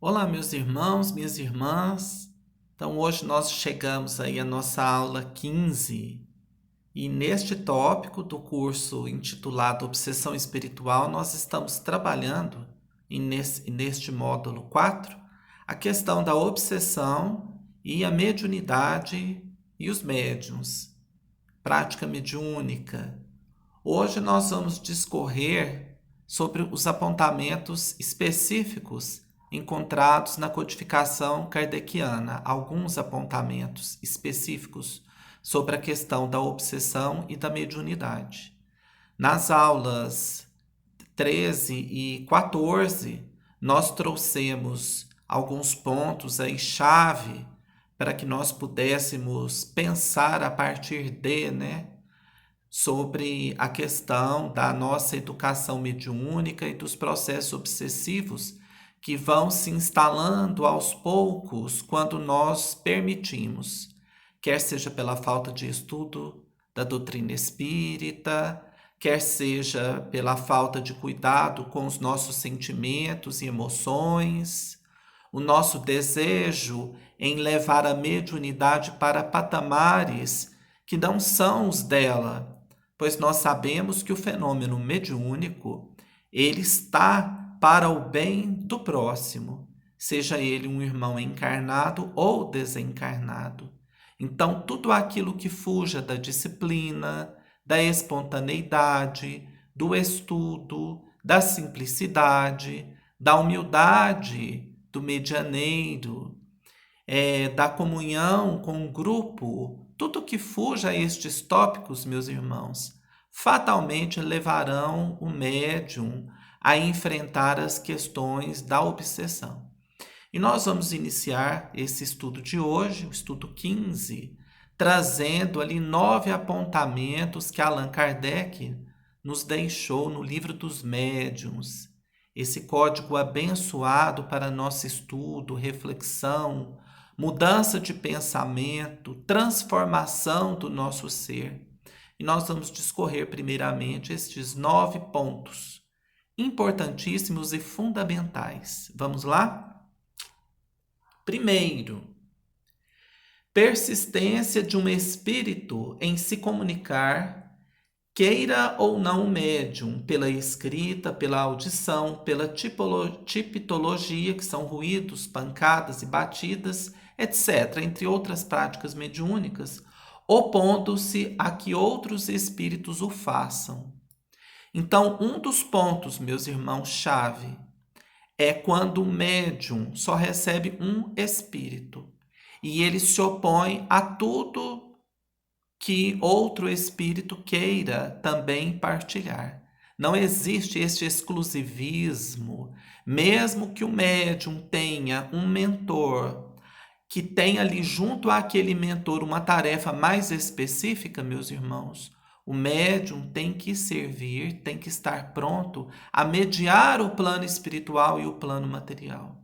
Olá, meus irmãos, minhas irmãs. Então, hoje nós chegamos aí à nossa aula 15 e neste tópico do curso intitulado Obsessão Espiritual, nós estamos trabalhando neste módulo 4 a questão da obsessão e a mediunidade e os médiuns, prática mediúnica. Hoje nós vamos discorrer sobre os apontamentos específicos encontrados na codificação kardeciana, alguns apontamentos específicos sobre a questão da obsessão e da mediunidade. Nas aulas 13 e 14, nós trouxemos alguns pontos aí chave para que nós pudéssemos pensar a partir de, sobre a questão da nossa educação mediúnica e dos processos obsessivos que vão se instalando aos poucos quando nós permitimos, quer seja pela falta de estudo da doutrina espírita, quer seja pela falta de cuidado com os nossos sentimentos e emoções, o nosso desejo em levar a mediunidade para patamares que não são os dela, pois nós sabemos que o fenômeno mediúnico, ele está para o bem do próximo, seja ele um irmão encarnado ou desencarnado. Então, tudo aquilo que fuja da disciplina, da espontaneidade, do estudo, da simplicidade, da humildade, do medianeiro, da comunhão com o grupo, tudo que fuja a estes tópicos, meus irmãos, fatalmente levarão o médium a enfrentar as questões da obsessão. E nós vamos iniciar esse estudo de hoje, o estudo 15, trazendo ali 9 apontamentos que Allan Kardec nos deixou no Livro dos Médiuns. Esse código abençoado para nosso estudo, reflexão, mudança de pensamento, transformação do nosso ser. E nós vamos discorrer primeiramente estes 9 pontos, importantíssimos e fundamentais. Vamos lá? Primeiro, persistência de um espírito em se comunicar, queira ou não o médium, pela escrita, pela audição, pela tipologia, que são ruídos, pancadas e batidas, etc., entre outras práticas mediúnicas, opondo-se a que outros espíritos o façam. Então, um dos pontos, meus irmãos, chave, é quando o médium só recebe um espírito e ele se opõe a tudo que outro espírito queira também partilhar. Não existe este exclusivismo, mesmo que o médium tenha um mentor, que tenha ali junto àquele mentor uma tarefa mais específica, meus irmãos, o médium tem que servir, tem que estar pronto a mediar o plano espiritual e o plano material.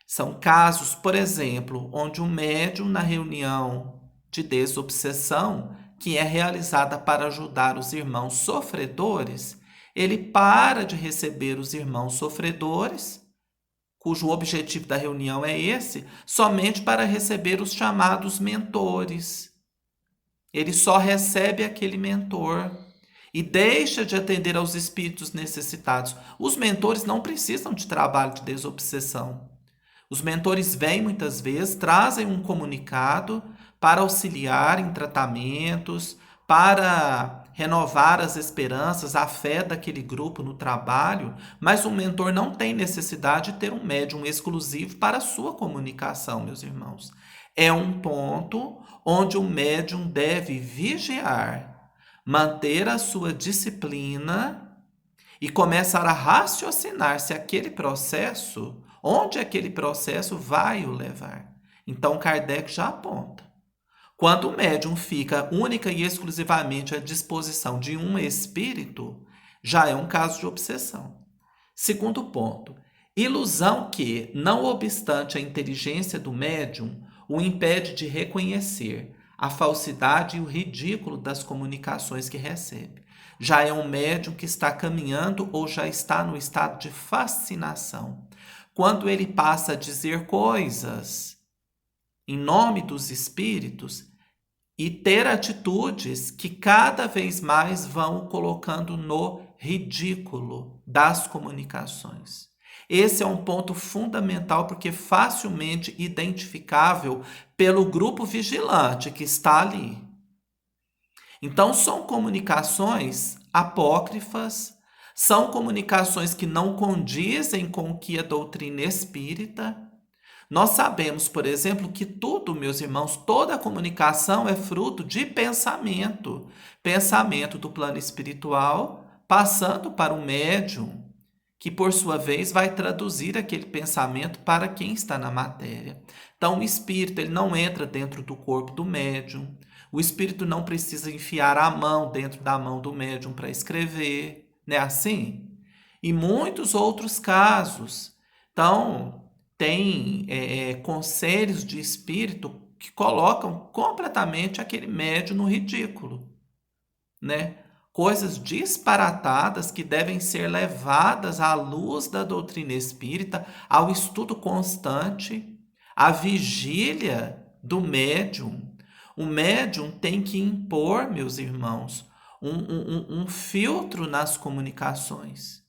São casos, por exemplo, onde o médium, na reunião de desobsessão, que é realizada para ajudar os irmãos sofredores, ele para de receber os irmãos sofredores, cujo objetivo da reunião é esse, somente para receber os chamados mentores. Ele só recebe aquele mentor e deixa de atender aos espíritos necessitados. Os mentores não precisam de trabalho de desobsessão. Os mentores vêm muitas vezes, trazem um comunicado para auxiliar em tratamentos, para renovar as esperanças, a fé daquele grupo no trabalho, mas o mentor não tem necessidade de ter um médium exclusivo para a sua comunicação, meus irmãos. É um ponto onde o médium deve vigiar, manter a sua disciplina e começar a raciocinar se aquele processo, onde aquele processo vai o levar. Então Kardec já aponta. Quando o médium fica única e exclusivamente à disposição de um espírito, já é um caso de obsessão. Segundo ponto, ilusão que, não obstante a inteligência do médium, o impede de reconhecer a falsidade e o ridículo das comunicações que recebe. Já é um médium que está caminhando ou já está no estado de fascinação. quando ele passa a dizer coisas em nome dos espíritos e ter atitudes que cada vez mais vão o colocando no ridículo das comunicações. Esse é um ponto fundamental porque facilmente identificável pelo grupo vigilante que está ali. Então, são comunicações apócrifas, são comunicações que não condizem com o que a doutrina espírita. Nós sabemos, por exemplo, que tudo, meus irmãos, toda a comunicação é fruto de pensamento. Pensamento do plano espiritual, passando para o médium, que por sua vez vai traduzir aquele pensamento para quem está na matéria. Então, o espírito ele não entra dentro do corpo do médium. O espírito não precisa enfiar a mão dentro da mão do médium para escrever, não é assim? E muitos outros casos. Então, tem conselhos de espírito que colocam completamente aquele médium no ridículo, né? Coisas disparatadas que devem ser levadas à luz da doutrina espírita, ao estudo constante, à vigília do médium. O médium tem que impor, meus irmãos, um filtro nas comunicações.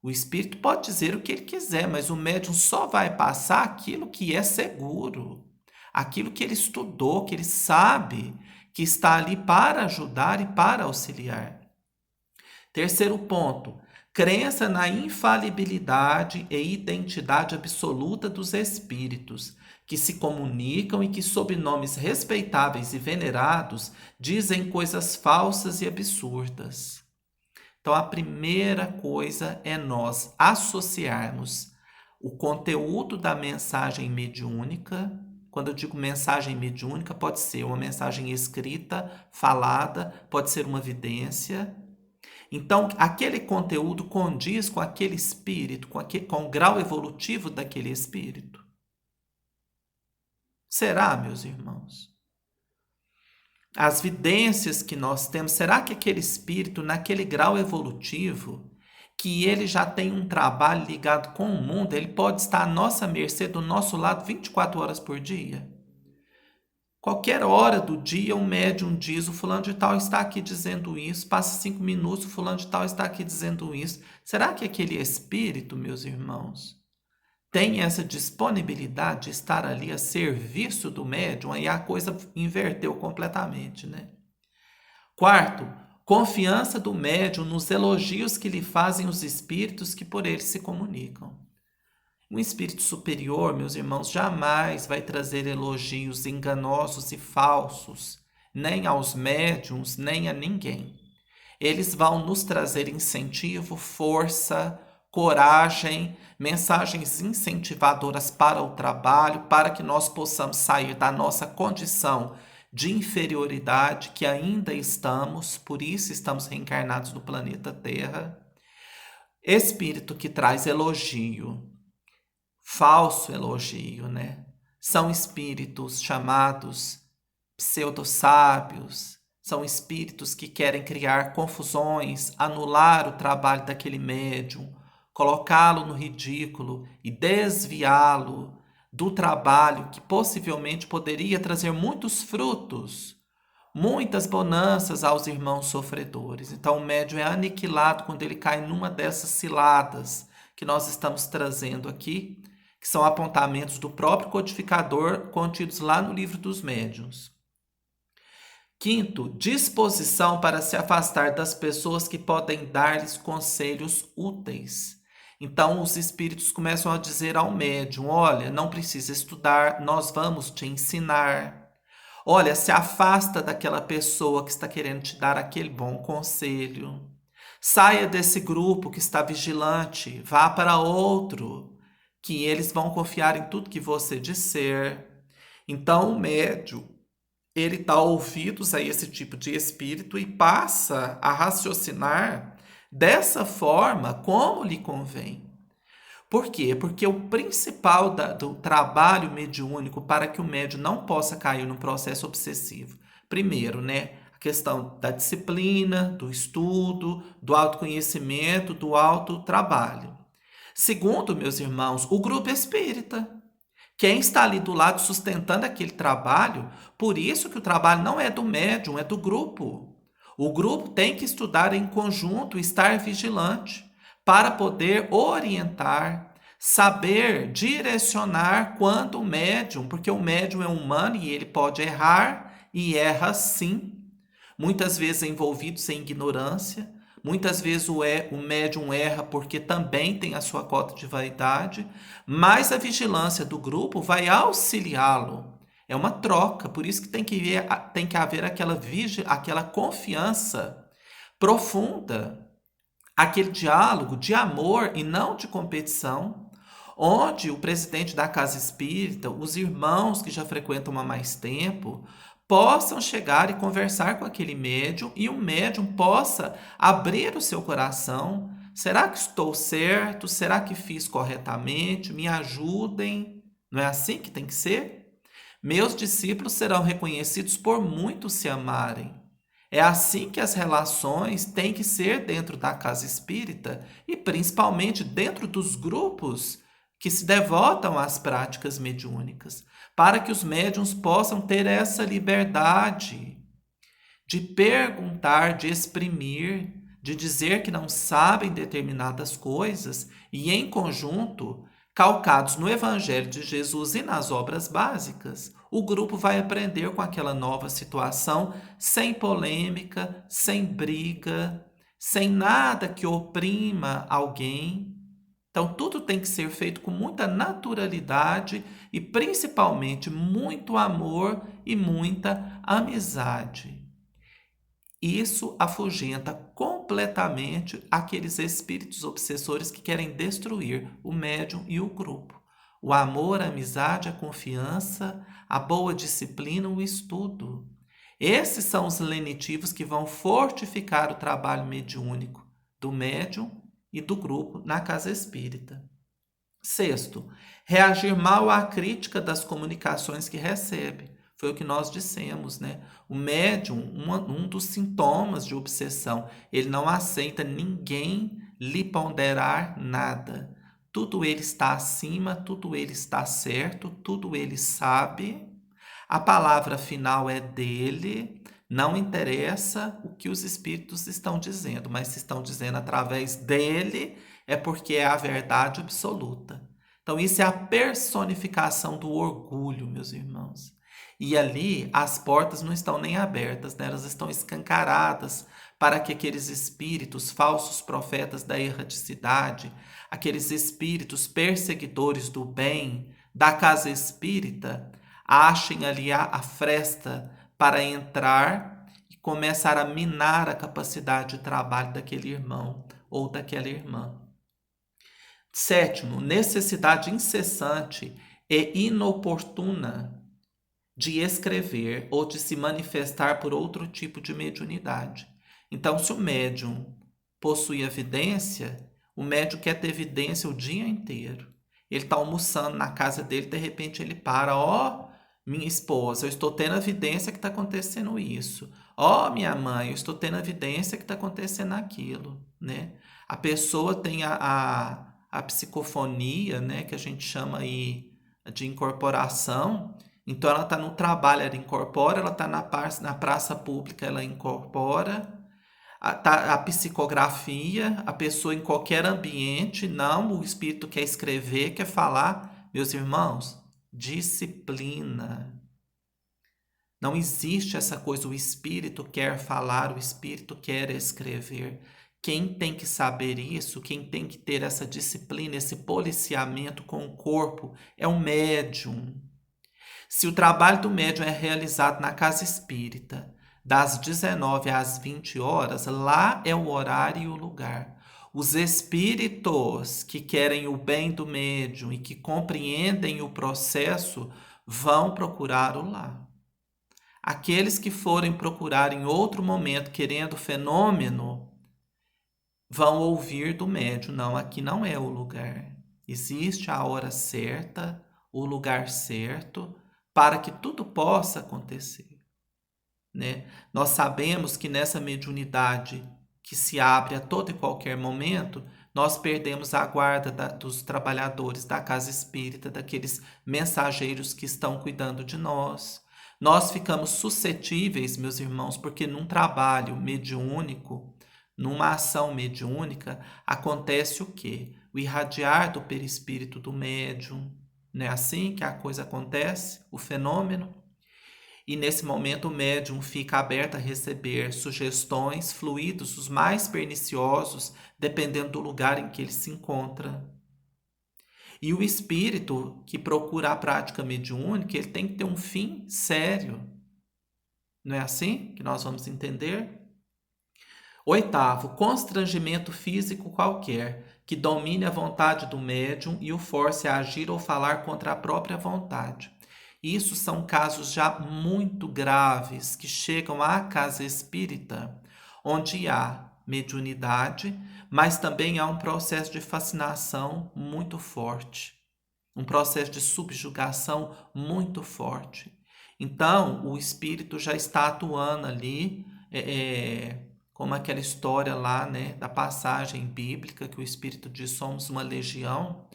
O espírito pode dizer o que ele quiser, mas o médium só vai passar aquilo que é seguro, aquilo que ele estudou, que ele sabe que está ali para ajudar e para auxiliar. Terceiro ponto, crença na infalibilidade e identidade absoluta dos espíritos, que se comunicam e que, sob nomes respeitáveis e venerados, dizem coisas falsas e absurdas. Então, a primeira coisa é nós associarmos o conteúdo da mensagem mediúnica. Quando eu digo mensagem mediúnica, pode ser uma mensagem escrita, falada, pode ser uma vidência. Então, aquele conteúdo condiz com aquele espírito, com o grau evolutivo daquele espírito. Será, meus irmãos? As vidências que nós temos, será que aquele espírito, naquele grau evolutivo, que ele já tem um trabalho ligado com o mundo, ele pode estar à nossa mercê, do nosso lado, 24 horas por dia? Qualquer hora do dia, um médium diz, o fulano de tal está aqui dizendo isso, passa 5 minutos, o fulano de tal está aqui dizendo isso. Será que aquele espírito, meus irmãos, tem essa disponibilidade de estar ali a serviço do médium? Aí a coisa inverteu completamente, né? Quarto, confiança do médium nos elogios que lhe fazem os espíritos que por ele se comunicam. Um espírito superior, meus irmãos, jamais vai trazer elogios enganosos e falsos, nem aos médiuns, nem a ninguém. Eles vão nos trazer incentivo, força, coragem, mensagens incentivadoras para o trabalho, para que nós possamos sair da nossa condição de inferioridade que ainda estamos, por isso estamos reencarnados no planeta Terra. Espírito que traz elogio, falso elogio, né? São espíritos chamados pseudo-sábios, são espíritos que querem criar confusões, anular o trabalho daquele médium, colocá-lo no ridículo e desviá-lo do trabalho que possivelmente poderia trazer muitos frutos, muitas bonanças aos irmãos sofredores. Então o médium é aniquilado quando ele cai numa dessas ciladas que nós estamos trazendo aqui, que são apontamentos do próprio codificador contidos lá no Livro dos Médiuns. Quinto, disposição para se afastar das pessoas que podem dar-lhes conselhos úteis. Então os espíritos começam a dizer ao médium, olha, não precisa estudar, nós vamos te ensinar. Olha, se afasta daquela pessoa que está querendo te dar aquele bom conselho. Saia desse grupo que está vigilante, vá para outro, que eles vão confiar em tudo que você disser. Então o médium, ele dá ouvidos a esse tipo de espírito e passa a raciocinar dessa forma como lhe convém. Por quê? Porque o principal do trabalho mediúnico para que o médium não possa cair no processo obsessivo, primeiro, né, a questão da disciplina, do estudo, do autoconhecimento, do autotrabalho. Segundo, meus irmãos, o grupo espírita. Quem está ali do lado sustentando aquele trabalho, por isso que o trabalho não é do médium, é do grupo. O grupo tem que estudar em conjunto, estar vigilante, para poder orientar, saber direcionar quando o médium, porque o médium é humano e ele pode errar, e erra sim, muitas vezes envolvidos em ignorância, muitas vezes o médium erra porque também tem a sua cota de vaidade, mas a vigilância do grupo vai auxiliá-lo. É uma troca, por isso que tem que haver aquela confiança profunda, aquele diálogo de amor e não de competição, onde o presidente da casa espírita, os irmãos que já frequentam há mais tempo, possam chegar e conversar com aquele médium e o médium possa abrir o seu coração. Será que estou certo? Será que fiz corretamente? Me ajudem. Não é assim que tem que ser? Meus discípulos serão reconhecidos por muitos se amarem. É assim que as relações têm que ser dentro da casa espírita e principalmente dentro dos grupos que se devotam às práticas mediúnicas, para que os médiuns possam ter essa liberdade de perguntar, de exprimir, de dizer que não sabem determinadas coisas e, em conjunto, calcados no Evangelho de Jesus e nas obras básicas, o grupo vai aprender com aquela nova situação, sem polêmica, sem briga, sem nada que oprima alguém. Então, tudo tem que ser feito com muita naturalidade e, principalmente, muito amor e muita amizade. Isso afugenta completamente aqueles espíritos obsessores que querem destruir o médium e o grupo. O amor, a amizade, a confiança, a boa disciplina, o estudo. Esses são os lenitivos que vão fortificar o trabalho mediúnico do médium e do grupo na casa espírita. Sexto, reagir mal à crítica das comunicações que recebe. Foi o que nós dissemos, né? O médium, um dos sintomas de obsessão, ele não aceita ninguém lhe ponderar nada. Tudo ele está acima, tudo ele está certo, tudo ele sabe. A palavra final é dele. Não interessa o que os espíritos estão dizendo, mas se estão dizendo através dele, é porque é a verdade absoluta. Então, isso é a personificação do orgulho, meus irmãos. E ali as portas não estão nem abertas, né? Elas estão escancaradas para que aqueles espíritos, falsos profetas da erraticidade, aqueles espíritos perseguidores do bem, da casa espírita, achem ali a fresta para entrar e começar a minar a capacidade de trabalho daquele irmão ou daquela irmã. Sétimo, necessidade incessante e inoportuna de escrever ou de se manifestar por outro tipo de mediunidade. Então, se o médium possui evidência, o médium quer ter evidência o dia inteiro. Ele está almoçando na casa dele, de repente ele para, ó, minha esposa, eu estou tendo evidência que está acontecendo isso. Ó, minha mãe, eu estou tendo evidência que está acontecendo aquilo, né? A pessoa tem a psicofonia, né, que a gente chama aí de incorporação. Então ela está no trabalho, ela incorpora, ela está na praça pública, ela incorpora. A psicografia, a pessoa em qualquer ambiente, não, o espírito quer escrever, quer falar. Meus irmãos, disciplina. Não existe essa coisa, o espírito quer falar, o espírito quer escrever. Quem tem que saber isso, quem tem que ter essa disciplina, esse policiamento com o corpo, é o médium. Se o trabalho do médium é realizado na casa espírita, das 19 às 20 horas, lá é o horário e o lugar. Os espíritos que querem o bem do médium e que compreendem o processo vão procurá-lo lá. Aqueles que forem procurar em outro momento querendo fenômeno, vão ouvir do médium. Não, aqui não é o lugar. Existe a hora certa, o lugar certo, para que tudo possa acontecer, né? Nós sabemos que nessa mediunidade que se abre a todo e qualquer momento, nós perdemos a guarda dos trabalhadores da casa espírita, daqueles mensageiros que estão cuidando de nós. Nós ficamos suscetíveis, meus irmãos, porque num trabalho mediúnico, numa ação mediúnica, acontece o quê? O irradiar do perispírito do médium. Não é assim que a coisa acontece, o fenômeno? E nesse momento o médium fica aberto a receber sugestões, fluidos, os mais perniciosos, dependendo do lugar em que ele se encontra. E o espírito que procura a prática mediúnica, ele tem que ter um fim sério. Não é assim que nós vamos entender? Oitavo, constrangimento físico qualquer, que domine a vontade do médium e o force a agir ou falar contra a própria vontade. Isso são casos já muito graves que chegam à casa espírita, onde há mediunidade, mas também há um processo de fascinação muito forte, um processo de subjugação muito forte. Então, o espírito já está atuando ali, como aquela história lá, né, da passagem bíblica que o espírito diz: somos uma legião,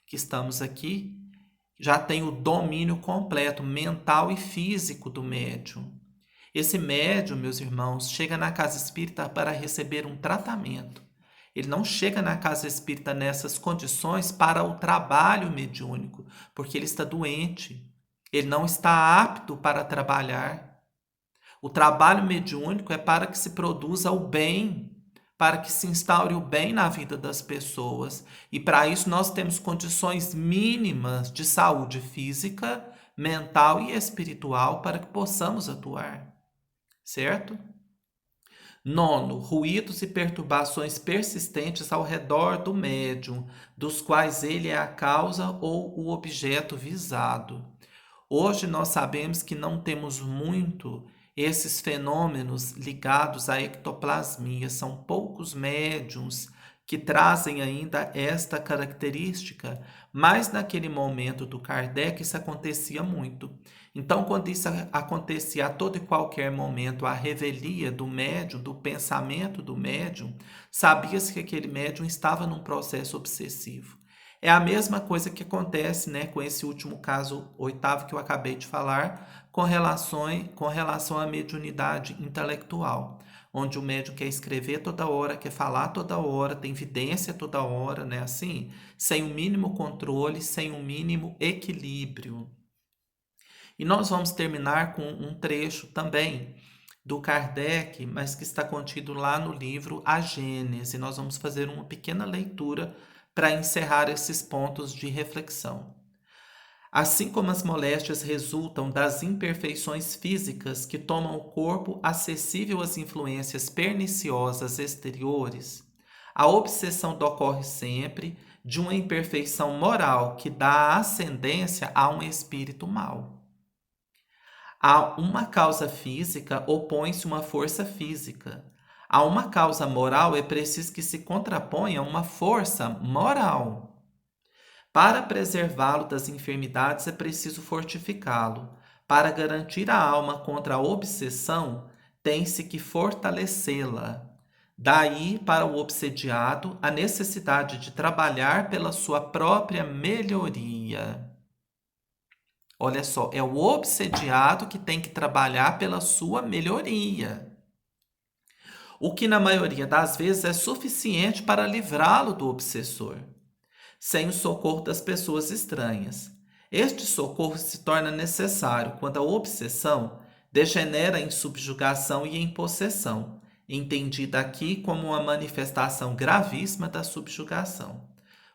que estamos aqui. Já tem o domínio completo mental e físico do médium. Esse médium, meus irmãos, chega na casa espírita para receber um tratamento. Ele não chega na casa espírita nessas condições para o trabalho mediúnico, porque ele está doente. Ele não está apto para trabalhar. O trabalho mediúnico é para que se produza o bem, para que se instaure o bem na vida das pessoas. E para isso nós temos condições mínimas de saúde física, mental e espiritual para que possamos atuar. Certo? Nono, ruídos e perturbações persistentes ao redor do médium, dos quais ele é a causa ou o objeto visado. Hoje nós sabemos que não temos muito esses fenômenos ligados à ectoplasmia. São poucos médiums que trazem ainda esta característica, mas naquele momento do Kardec isso acontecia muito. Então, quando isso acontecia a todo e qualquer momento, a revelia do médium, do pensamento do médium, sabia-se que aquele médium estava num processo obsessivo. É a mesma coisa que acontece, né, com esse último caso, oitavo, que eu acabei de falar, com relação à mediunidade intelectual, onde o médium quer escrever toda hora, quer falar toda hora, tem evidência toda hora, né, assim, sem o mínimo controle, sem o mínimo equilíbrio. E nós vamos terminar com um trecho também do Kardec, mas que está contido lá no livro A Gênese. Nós vamos fazer uma pequena leitura para encerrar esses pontos de reflexão. Assim como as moléstias resultam das imperfeições físicas que tomam o corpo acessível às influências perniciosas exteriores, a obsessão ocorre sempre de uma imperfeição moral que dá ascendência a um espírito mau. A uma causa física opõe-se uma força física. A uma causa moral é preciso que se contraponha uma força moral. Para preservá-lo das enfermidades é preciso fortificá-lo. Para garantir a alma contra a obsessão, tem-se que fortalecê-la. Daí, para o obsediado, a necessidade de trabalhar pela sua própria melhoria. Olha só, é o obsediado que tem que trabalhar pela sua melhoria. O que na maioria das vezes é suficiente para livrá-lo do obsessor, sem o socorro das pessoas estranhas. Este socorro se torna necessário quando a obsessão degenera em subjugação e em possessão, entendida aqui como uma manifestação gravíssima da subjugação.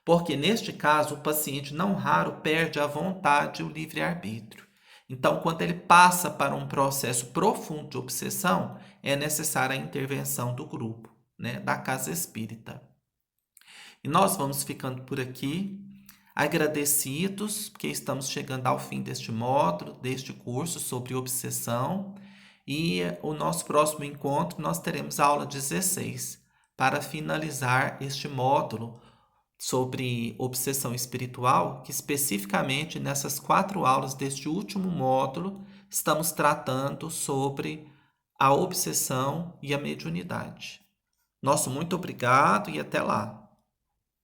Porque, neste caso, o paciente não raro perde a vontade e o livre-arbítrio. Então, quando ele passa para um processo profundo de obsessão, é necessária a intervenção do grupo, né, da casa espírita. E nós vamos ficando por aqui, agradecidos, porque estamos chegando ao fim deste módulo, deste curso sobre obsessão. E o nosso próximo encontro, nós teremos a aula 16, para finalizar este módulo sobre obsessão espiritual, que especificamente nessas 4 aulas deste último módulo, estamos tratando sobre a obsessão e a mediunidade. Nosso muito obrigado e até lá!